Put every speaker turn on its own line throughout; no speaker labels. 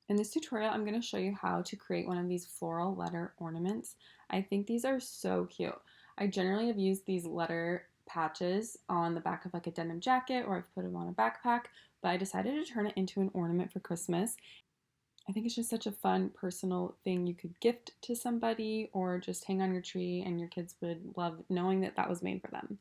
In this tutorial, I'm going to show you how to create one of these floral letter ornaments. I think these are so cute. I generally have used these letter patches on the back of like a denim jacket, or I've put them on a backpack, but I decided to turn it into an ornament for Christmas. I think it's just such a fun personal thing you could gift to somebody or just hang on your tree, and your kids would love knowing that that was made for them.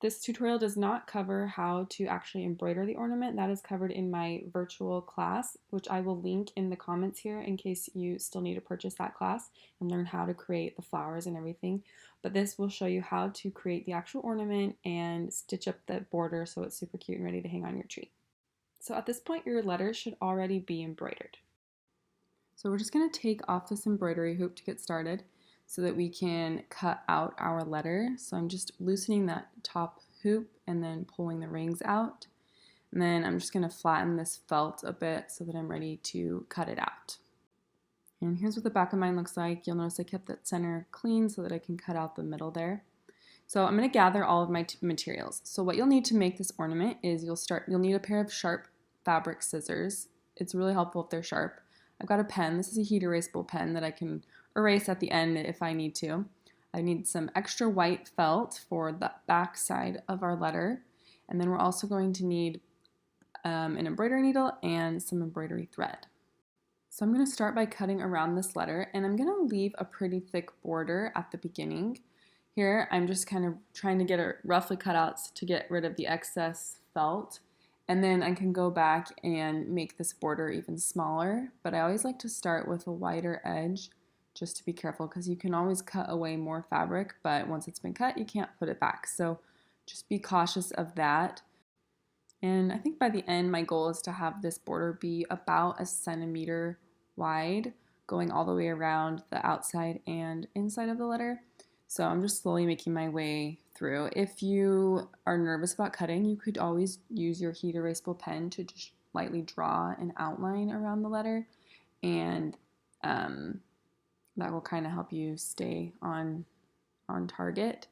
This tutorial does not cover how to actually embroider the ornament. That is covered in my virtual class, which I will link in the comments here in case you still need to purchase that class and learn how to create the flowers and everything. But this will show you how to create the actual ornament and stitch up the border so it's super cute and ready to hang on your tree. So at this point, your letters should already be embroidered. So we're just going to take off this embroidery hoop to get started so that we can cut out our letter. So I'm just loosening that top hoop and then pulling the rings out. And then I'm just going to flatten this felt a bit so that I'm ready to cut it out. And here's what the back of mine looks like. You'll notice I kept that center clean so that I can cut out the middle there. So I'm going to gather all of my materials. So what you'll need to make this ornament is you'll need a pair of sharp fabric scissors. It's really helpful if they're sharp. I've got a pen. This is a heat erasable pen that I can erase at the end if I need to. I need some extra white felt for the back side of our letter. And then we're also going to need an embroidery needle and some embroidery thread. So I'm going to start by cutting around this letter, and I'm going to leave a pretty thick border at the beginning. Here I'm just kind of trying to get it roughly cut out to get rid of the excess felt. And then I can go back and make this border even smaller, but I always like to start with a wider edge just to be careful, because you can always cut away more fabric, but once it's been cut, you can't put it back. So just be cautious of that. And I think by the end, my goal is to have this border be about a centimeter wide, going all the way around the outside and inside of the letter. So I'm just slowly making my way through. If you are nervous about cutting, you could always use your heat erasable pen to just lightly draw an outline around the letter, and that will kind of help you stay on target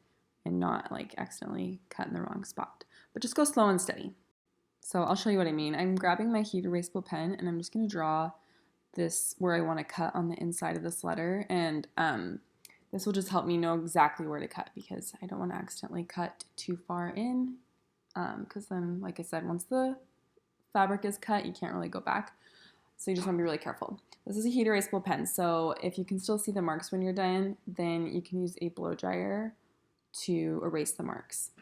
and not like accidentally cut in the wrong spot. But just go slow and steady. So I'll show you what I mean. I'm grabbing my heat erasable pen and I'm just going to draw this where I want to cut on the inside of this letter, and this will just help me know exactly where to cut, because I don't want to accidentally cut too far in, because then, like I said, once the fabric is cut, you can't really go back. So you just want to be really careful. This is a heat erasable pen, so if you can still see the marks when you're done, then you can use a blow dryer to erase the marks.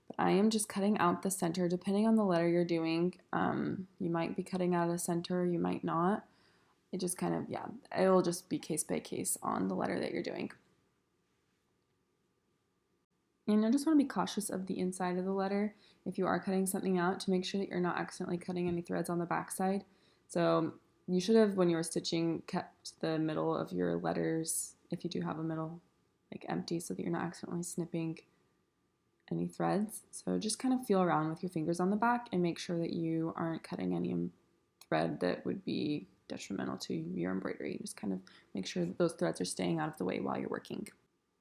But I am just cutting out the center. Depending on the letter you're doing, you might be cutting out a center, you might not. It just kind of, yeah, it will just be case by case on the letter that you're doing. And I just want to be cautious of the inside of the letter if you are cutting something out, to make sure that you're not accidentally cutting any threads on the back side. So you should have, when you were stitching, kept the middle of your letters, if you do have a middle, like empty, so that you're not accidentally snipping any threads. So just kind of feel around with your fingers on the back and make sure that you aren't cutting any thread that would be detrimental to your embroidery. Just kind of make sure that those threads are staying out of the way while you're working.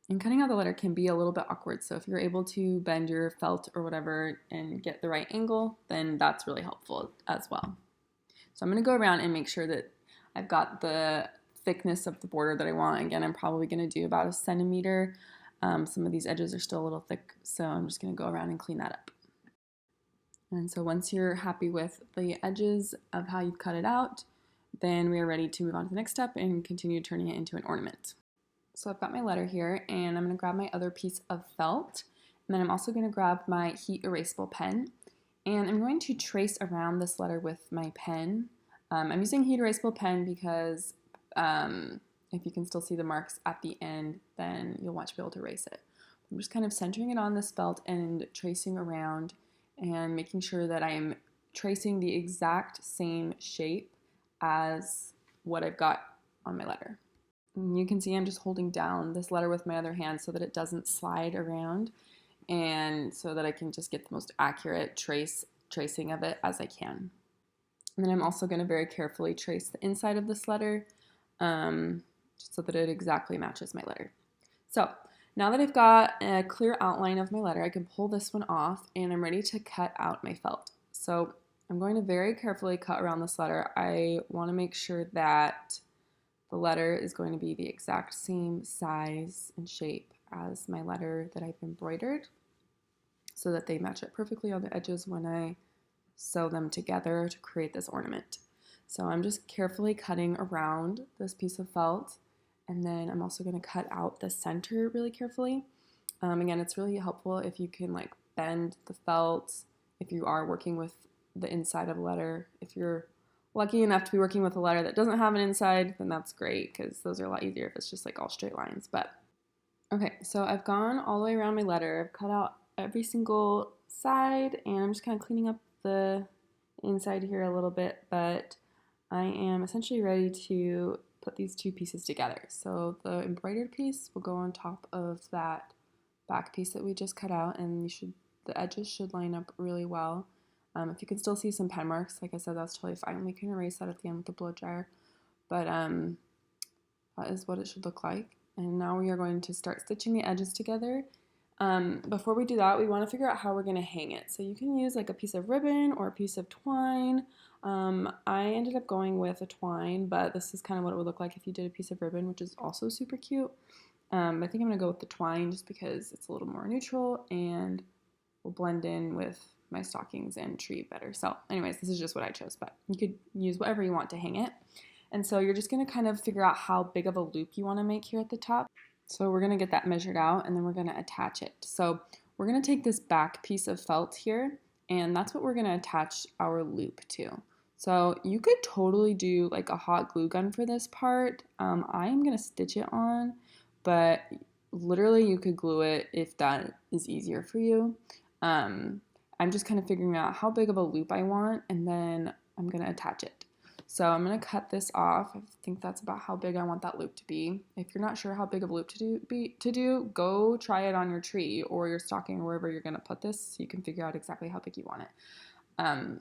And cutting out the letter can be a little bit awkward, so if you're able to bend your felt or whatever and get the right angle, then that's really helpful as well. So I'm going to go around and make sure that I've got the thickness of the border that I want. Again, I'm probably going to do about a centimeter. Some of these edges are still a little thick, so I'm just going to go around and clean that up. And so once you're happy with the edges of how you've cut it out, then we are ready to move on to the next step and continue turning it into an ornament. So I've got my letter here, and I'm going to grab my other piece of felt, and then I'm also going to grab my heat erasable pen, and I'm going to trace around this letter with my pen. I'm using heat erasable pen because if you can still see the marks at the end, then you'll want to be able to erase it. I'm just kind of centering it on this felt and tracing around and making sure that I am tracing the exact same shape as what I've got on my letter. And you can see I'm just holding down this letter with my other hand so that it doesn't slide around, and so that I can just get the most accurate tracing of it as I can. And then I'm also going to very carefully trace the inside of this letter just so that it exactly matches my letter. So now that I've got a clear outline of my letter, I can pull this one off and I'm ready to cut out my felt. So I'm going to very carefully cut around this letter. I want to make sure that the letter is going to be the exact same size and shape as my letter that I've embroidered so that they match up perfectly on the edges when I sew them together to create this ornament. So I'm just carefully cutting around this piece of felt, and then I'm also going to cut out the center really carefully. Again, it's really helpful if you can like bend the felt if you are working with the inside of a letter. If you're lucky enough to be working with a letter that doesn't have an inside, then that's great because those are a lot easier if it's just like all straight lines. But okay, so I've gone all the way around my letter. I've cut out every single side, and I'm just kind of cleaning up the inside here a little bit, but I am essentially ready to put these two pieces together. So the embroidered piece will go on top of that back piece that we just cut out, and the edges should line up really well. If you can still see some pen marks, like I said, that's totally fine. We can erase that at the end with the blow dryer, but that is what it should look like. And now we are going to start stitching the edges together. Before we do that, we want to figure out how we're going to hang it. So you can use like a piece of ribbon or a piece of twine. I ended up going with a twine, but this is kind of what it would look like if you did a piece of ribbon, which is also super cute. I think I'm going to go with the twine just because it's a little more neutral and will blend in with my stockings and tree better. So anyways, this is just what I chose, but you could use whatever you want to hang it. And so you're just going to kind of figure out how big of a loop you want to make here at the top. So we're going to get that measured out, and then we're going to attach it. So we're going to take this back piece of felt here, and that's what we're going to attach our loop to. So you could totally do like a hot glue gun for this part. I am going to stitch it on, but literally you could glue it if that is easier for you. I'm just kind of figuring out how big of a loop I want, and then I'm going to attach it. So I'm going to cut this off. I think that's about how big I want that loop to be. If you're not sure how big of a loop to do, go try it on your tree or your stocking or wherever you're going to put this so you can figure out exactly how big you want it.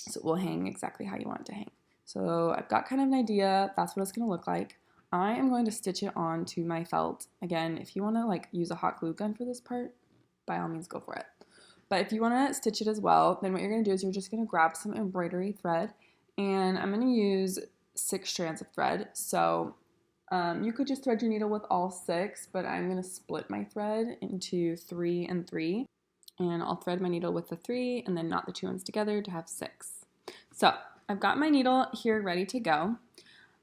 So it will hang exactly how you want it to hang. So I've got kind of an idea. That's what it's going to look like. I am going to stitch it onto my felt. Again, if you want to like use a hot glue gun for this part, by all means go for it. But if you want to stitch it as well, then what you're going to do is you're just going to grab some embroidery thread, and I'm going to use 6 strands of thread. So you could just thread your needle with all 6, but I'm going to split my thread into 3 and 3. And I'll thread my needle with the 3 and then knot the 2 ends together to have 6. So I've got my needle here ready to go.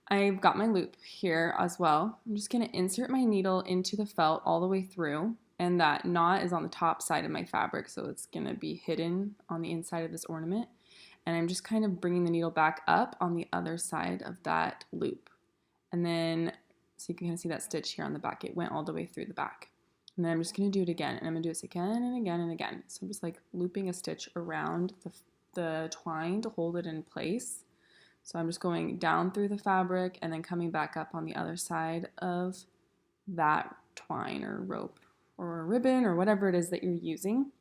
I've got my loop here as well. I'm just going to insert my needle into the felt all the way through, and that knot is on the top side of my fabric, so it's going to be hidden on the inside of this ornament. And I'm just kind of bringing the needle back up on the other side of that loop. And then, so you can kind of see that stitch here on the back. It went all the way through the back. And then I'm just going to do it again. And I'm going to do this again and again and again. So I'm just like looping a stitch around the twine to hold it in place. So I'm just going down through the fabric and then coming back up on the other side of that twine or rope or ribbon or whatever it is that you're using.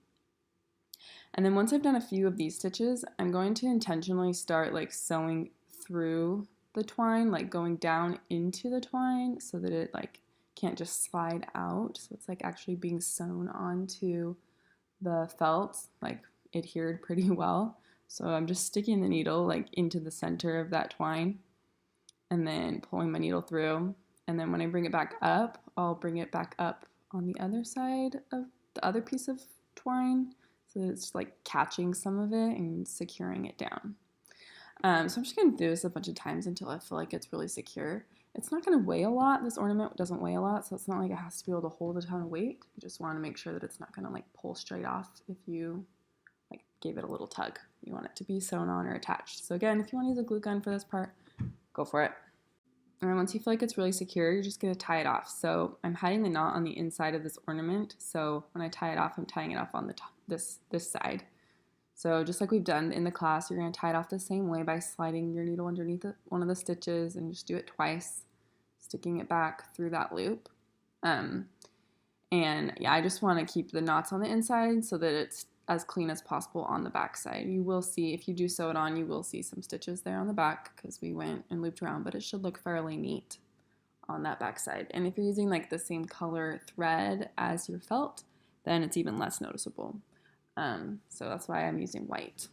And then once I've done a few of these stitches, I'm going to intentionally start like sewing through the twine, like going down into the twine so that it like can't just slide out. So it's like actually being sewn onto the felt, like adhered pretty well. So I'm just sticking the needle like into the center of that twine and then pulling my needle through. And then when I bring it back up, I'll bring it back up on the other side of the other piece of twine. So it's like catching some of it and securing it down. So I'm just going to do this a bunch of times until I feel like it's really secure. It's not going to weigh a lot. This ornament doesn't weigh a lot, so it's not like it has to be able to hold a ton of weight. You just want to make sure that it's not going to like pull straight off if you like gave it a little tug. You want it to be sewn on or attached. So again, if you want to use a glue gun for this part, go for it. And then once you feel like it's really secure, you're just going to tie it off. So I'm hiding the knot on the inside of this ornament. So when I tie it off, I'm tying it off on the top, this side. So just like we've done in the class, you're going to tie it off the same way by sliding your needle underneath one of the stitches and just do it twice, sticking it back through that loop. And yeah, I just want to keep the knots on the inside so that it's as clean as possible on the back side. You will see, if you do sew it on, you will see some stitches there on the back because we went and looped around, but it should look fairly neat on that back side. And if you're using like the same color thread as your felt, then it's even less noticeable. So that's why I'm using white.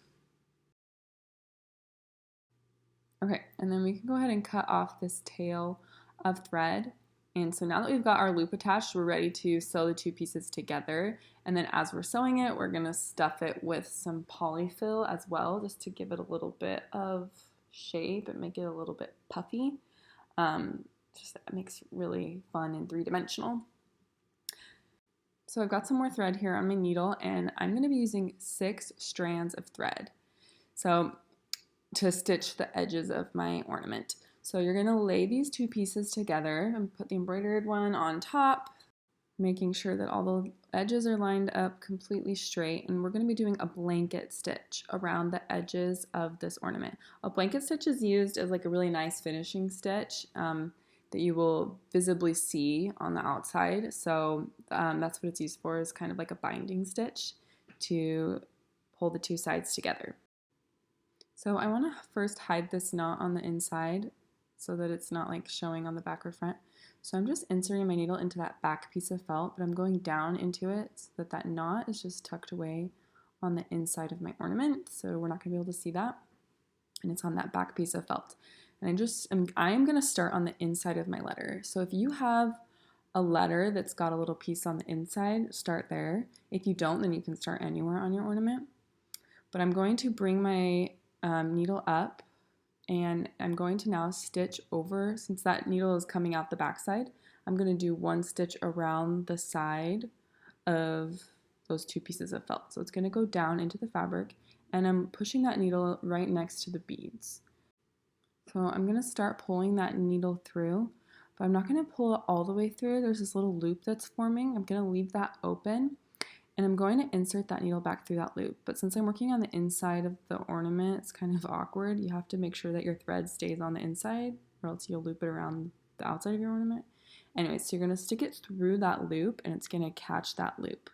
Okay, and then we can go ahead and cut off this tail of thread. And so now that we've got our loop attached, we're ready to sew the two pieces together. And then as we're sewing it, we're gonna stuff it with some polyfill as well, just to give it a little bit of shape and make it a little bit puffy. Just that makes it really fun and three-dimensional. So I've got some more thread here on my needle, and I'm gonna be using 6 strands of thread. So to stitch the edges of my ornament. So you're gonna lay these two pieces together and put the embroidered one on top, making sure that all the edges are lined up completely straight. And we're gonna be doing a blanket stitch around the edges of this ornament. A blanket stitch is used as like a really nice finishing stitch that you will visibly see on the outside. So that's what it's used for, is kind of like a binding stitch to pull the two sides together. So I want to first hide this knot on the inside so that it's not like showing on the back or front. So I'm just inserting my needle into that back piece of felt, but I'm going down into it so that that knot is just tucked away on the inside of my ornament. So we're not going to be able to see that. And it's on that back piece of felt. And I am going to start on the inside of my letter. So if you have a letter that's got a little piece on the inside, start there. If you don't, then you can start anywhere on your ornament. But I'm going to bring my needle up, and I'm going to now stitch over, since that needle is coming out the back side, I'm going to do one stitch around the side of those two pieces of felt. So it's going to go down into the fabric, and I'm pushing that needle right next to the beads. So I'm going to start pulling that needle through, but I'm not going to pull it all the way through. There's this little loop that's forming. I'm going to leave that open. And I'm going to insert that needle back through that loop. But since I'm working on the inside of the ornament, it's kind of awkward. You have to make sure that your thread stays on the inside, or else you'll loop it around the outside of your ornament. Anyway, so you're going to stick it through that loop, and it's going to catch that loop.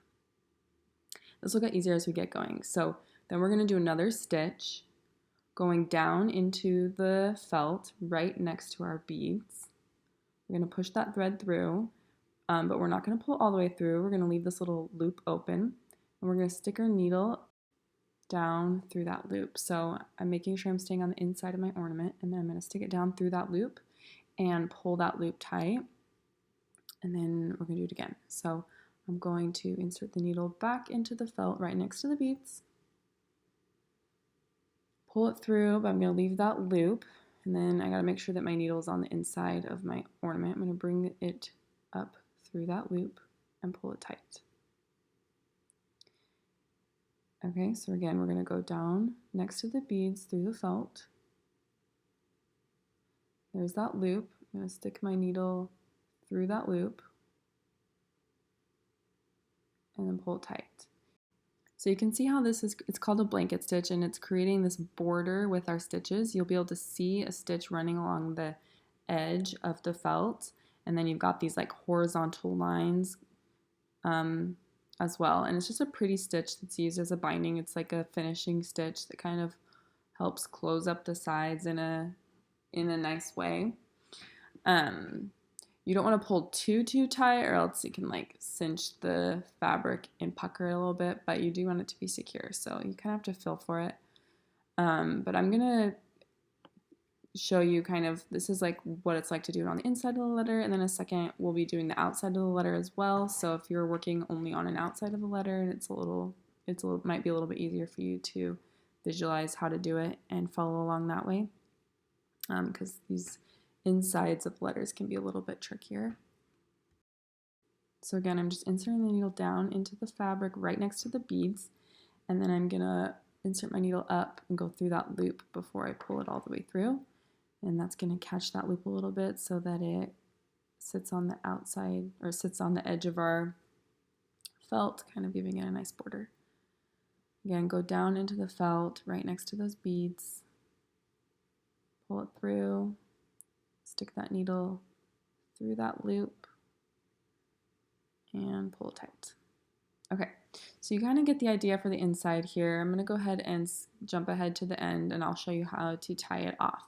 This will get easier as we get going. So then we're going to do another stitch going down into the felt right next to our beads. We're going to push that thread through. But we're not going to pull all the way through. We're going to leave this little loop open, and we're going to stick our needle down through that loop. So I'm making sure I'm staying on the inside of my ornament, and then I'm going to stick it down through that loop and pull that loop tight, and then we're going to do it again. So I'm going to insert the needle back into the felt right next to the beads, pull it through, but I'm going to leave that loop, and then I got to make sure that my needle is on the inside of my ornament. I'm going to bring it up through that loop and pull it tight. Okay, so again, we're going to go down next to the beads through the felt. There's that loop. I'm going to stick my needle through that loop and then pull it tight. So you can see how it's called a blanket stitch, and it's creating this border with our stitches. You'll be able to see a stitch running along the edge of the felt, and then you've got these like horizontal lines as well. And it's just a pretty stitch that's used as a binding. It's like a finishing stitch that kind of helps close up the sides in a nice way. You don't want to pull too tight, or else you can like cinch the fabric and pucker it a little bit, but you do want it to be secure, so you kind of have to feel for it. But I'm gonna show you kind of, this is like what it's like to do it on the inside of the letter, and then a second we'll be doing the outside of the letter as well. So if you're working only on an outside of the letter, and might be a little bit easier for you to visualize how to do it and follow along that way, because these insides of letters can be a little bit trickier. So again, I'm just inserting the needle down into the fabric right next to the beads, and then I'm gonna insert my needle up and go through that loop before I pull it all the way through. And that's gonna catch that loop a little bit so that it sits on the outside, or sits on the edge of our felt, kind of giving it a nice border. Again, go down into the felt right next to those beads, pull it through, stick that needle through that loop, and pull it tight. Okay, so you kind of get the idea for the inside here. I'm going to go ahead and jump ahead to the end, and I'll show you how to tie it off.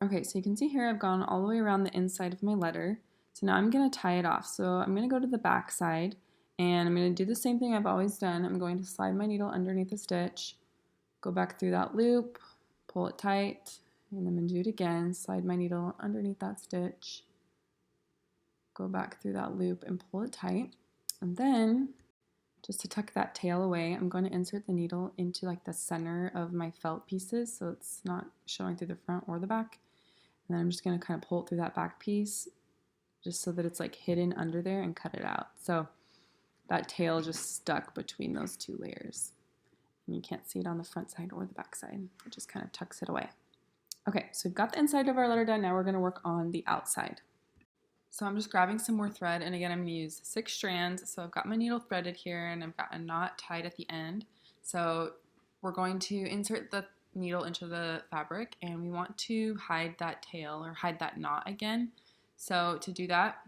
Okay, so you can see here I've gone all the way around the inside of my letter. So now I'm going to tie it off. So I'm going to go to the back side, and I'm going to do the same thing I've always done. I'm going to slide my needle underneath the stitch, go back through that loop, pull it tight, And I'm going to do it again, slide my needle underneath that stitch, go back through that loop and pull it tight. And then, just to tuck that tail away, I'm going to insert the needle into like the center of my felt pieces so it's not showing through the front or the back. And then I'm just going to kind of pull it through that back piece just so that it's like hidden under there and cut it out. So that tail just stuck between those two layers. And you can't see it on the front side or the back side. It just kind of tucks it away. Okay, so we've got the inside of our letter done. Now we're going to work on the outside. So I'm just grabbing some more thread, and again, I'm going to use 6 strands. So I've got my needle threaded here, and I've got a knot tied at the end. So we're going to insert the needle into the fabric, and we want to hide that tail or hide that knot again. So to do that,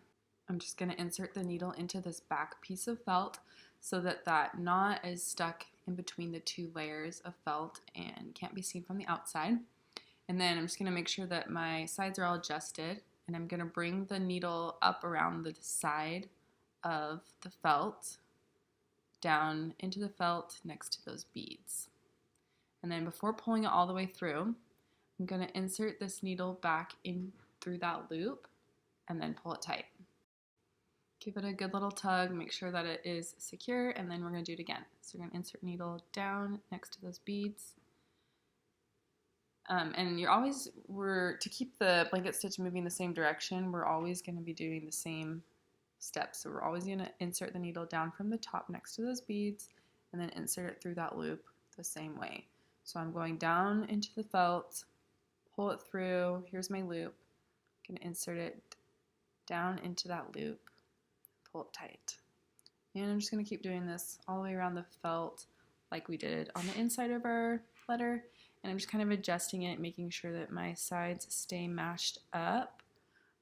I'm just going to insert the needle into this back piece of felt so that that knot is stuck in between the 2 layers of felt and can't be seen from the outside. And then I'm just going to make sure that my sides are all adjusted, and I'm going to bring the needle up around the side of the felt, down into the felt next to those beads. And then before pulling it all the way through, I'm going to insert this needle back in through that loop and then pull it tight. Give it a good little tug, make sure that it is secure, and then we're going to do it again. So we're going to insert needle down next to those beads. And to keep the blanket stitch moving the same direction, we're always going to be doing the same steps. So we're always going to insert the needle down from the top next to those beads and then insert it through that loop the same way. So I'm going down into the felt, pull it through, here's my loop, I'm going to insert it down into that loop, pull it tight. And I'm just going to keep doing this all the way around the felt like we did on the inside of our letter. And I'm just kind of adjusting it, making sure that my sides stay mashed up.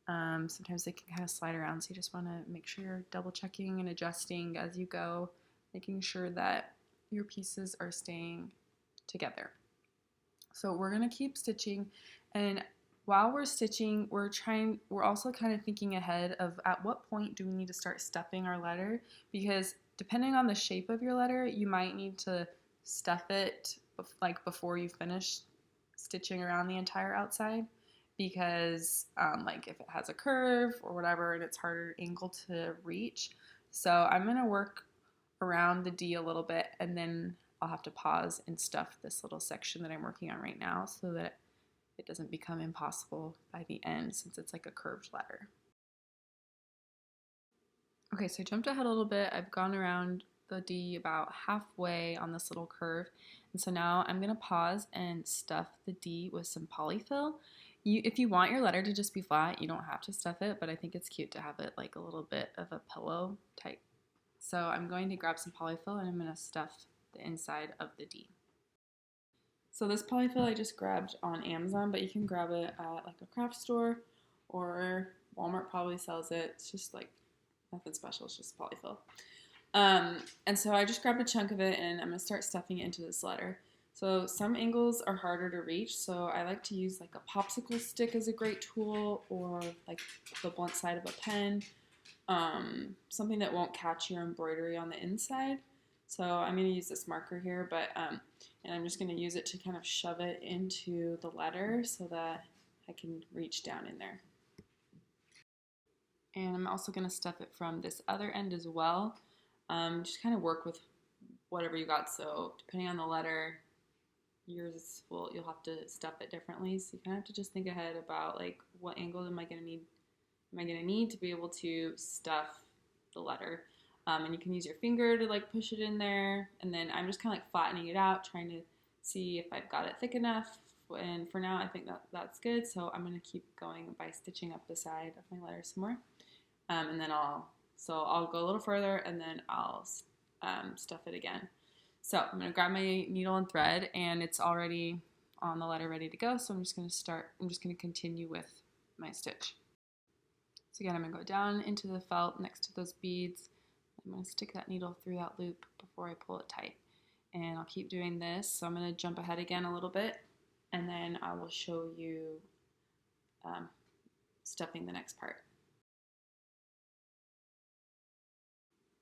Sometimes they can kind of slide around, so you just want to make sure you're double checking and adjusting as you go, making sure that your pieces are staying together. So we're going to keep stitching, and while we're stitching, we're also kind of thinking ahead of at what point do we need to start stuffing our letter, because depending on the shape of your letter, you might need to stuff it like before you finish stitching around the entire outside, because like if it has a curve or whatever and it's harder angle to reach. So I'm going to work around the D a little bit, and then I'll have to pause and stuff this little section that I'm working on right now so that it doesn't become impossible by the end, since it's like a curved letter. Okay, so I jumped ahead a little bit. I've gone around the D about halfway on this little curve, and so now I'm gonna pause and stuff the D with some polyfill. If you want your letter to just be flat, you don't have to stuff it, but I think it's cute to have it like a little bit of a pillow type. So I'm going to grab some polyfill and I'm gonna stuff the inside of the D. So this polyfill I just grabbed on Amazon, but you can grab it at like a craft store, or Walmart probably sells it. It's just like nothing special, it's just polyfill. And so I just grabbed a chunk of it and I'm going to start stuffing it into this letter. So some angles are harder to reach, so I like to use like a popsicle stick as a great tool, or like the blunt side of a pen, something that won't catch your embroidery on the inside. So I'm going to use this marker here, and I'm just going to use it to kind of shove it into the letter so that I can reach down in there. And I'm also going to stuff it from this other end as well. Just kind of work with whatever you got. So depending on the letter, you'll have to stuff it differently. So you kind of have to just think ahead about like what angle am I going to need to be able to stuff the letter. And you can use your finger to like push it in there. And then I'm just kind of like flattening it out, trying to see if I've got it thick enough. And for now, I think that's good. So I'm going to keep going by stitching up the side of my letter some more. And then I'll go a little further and then I'll stuff it again. So I'm going to grab my needle and thread, and it's already on the letter ready to go. So I'm just going to continue with my stitch. So again, I'm going to go down into the felt next to those beads. I'm going to stick that needle through that loop before I pull it tight. And I'll keep doing this. So I'm going to jump ahead again a little bit, and then I will show you stuffing the next part.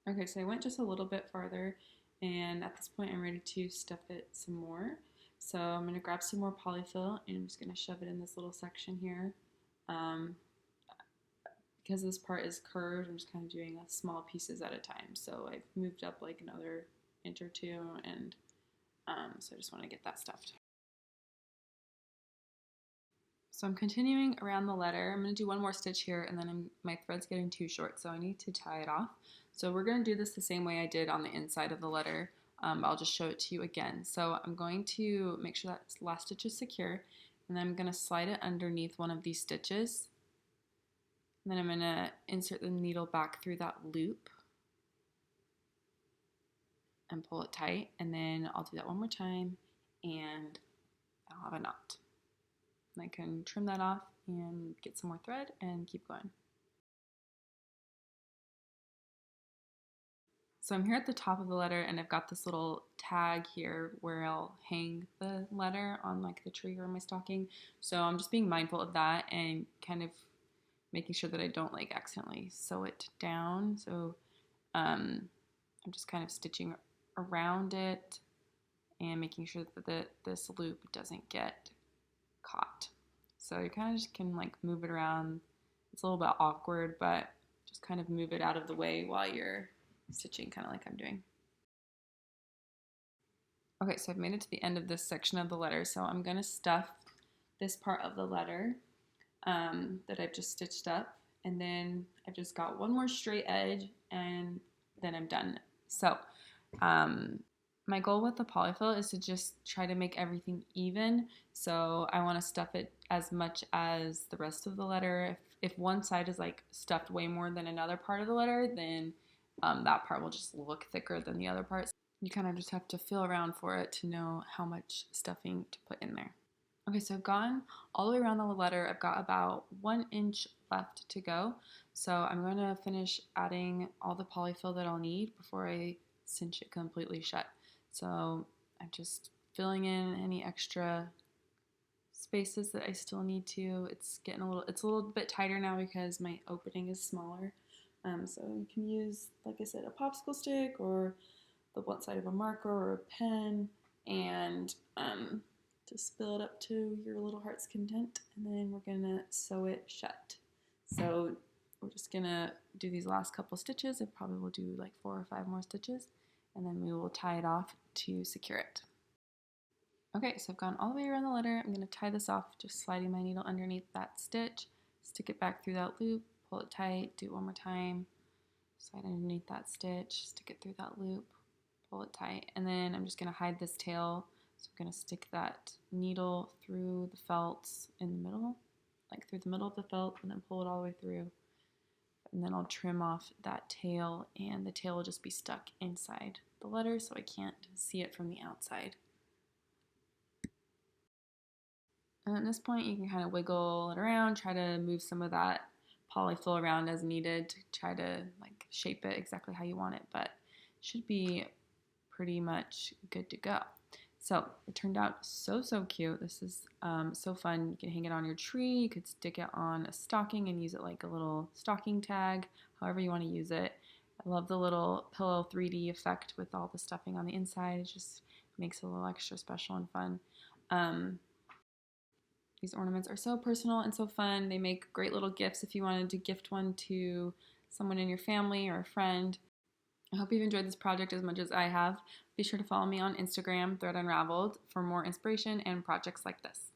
Okay, so I went just a little bit farther, and at this point I'm ready to stuff it some more. So I'm going to grab some more polyfill and I'm just going to shove it in this little section here. Because this part is curved, I'm just kind of doing small pieces at a time. So I've moved up like another inch or two, and so I just want to get that stuffed. So I'm continuing around the letter. I'm going to do one more stitch here, and then my thread's getting too short, so I need to tie it off. So we're going to do this the same way I did on the inside of the letter. I'll just show it to you again. So I'm going to make sure that last stitch is secure, and then I'm going to slide it underneath one of these stitches. And then I'm going to insert the needle back through that loop and pull it tight. And then I'll do that one more time, and I'll have a knot. And I can trim that off and get some more thread and keep going. So I'm here at the top of the letter, and I've got this little tag here where I'll hang the letter on like the tree or my stocking. So I'm just being mindful of that and kind of making sure that I don't like accidentally sew it down. So I'm just kind of stitching around it and making sure that this loop doesn't get caught. So you kind of just can like move it around. It's a little bit awkward, but just kind of move it out of the way while you're stitching, kind of like I'm doing. Okay, so I've made it to the end of this section of the letter, so I'm going to stuff this part of the letter that I've just stitched up, and then I've just got one more straight edge, and then I'm done. So my goal with the polyfill is to just try to make everything even. So I want to stuff it as much as the rest of the letter. If one side is like stuffed way more than another part of the letter, then that part will just look thicker than the other parts. You kind of just have to feel around for it to know how much stuffing to put in there. Okay, so I've gone all the way around the letter. I've got about 1 inch left to go. So I'm going to finish adding all the polyfill that I'll need before I cinch it completely shut. So I'm just filling in any extra spaces that I still need to. It's a little bit tighter now because my opening is smaller. So you can use, like I said, a popsicle stick or the blunt side of a marker or a pen, and just fill it up to your little heart's content, and then we're gonna sew it shut. So we're just gonna do these last couple stitches. I probably will do like 4 or 5 more stitches, and then we will tie it off to secure it. Okay, so I've gone all the way around the letter. I'm gonna tie this off, just sliding my needle underneath that stitch, stick it back through that loop, pull it tight, do it one more time, slide underneath that stitch, stick it through that loop, pull it tight, and then I'm just going to hide this tail. So I'm going to stick that needle through the felt in the middle, like through the middle of the felt, and then pull it all the way through. And then I'll trim off that tail, and the tail will just be stuck inside the letter so I can't see it from the outside. And at this point you can kind of wiggle it around, try to move some of that polyfill around as needed to try to like shape it exactly how you want it, but it should be pretty much good to go. So it turned out so cute. This is so fun. You can hang it on your tree. You could stick it on a stocking and use it like a little stocking tag, however you want to use it. I love the little pillow 3D effect with all the stuffing on the inside. It just makes it a little extra special and fun. These ornaments are so personal and so fun. They make great little gifts if you wanted to gift one to someone in your family or a friend. I hope you've enjoyed this project as much as I have. Be sure to follow me on Instagram, Thread Unraveled, for more inspiration and projects like this.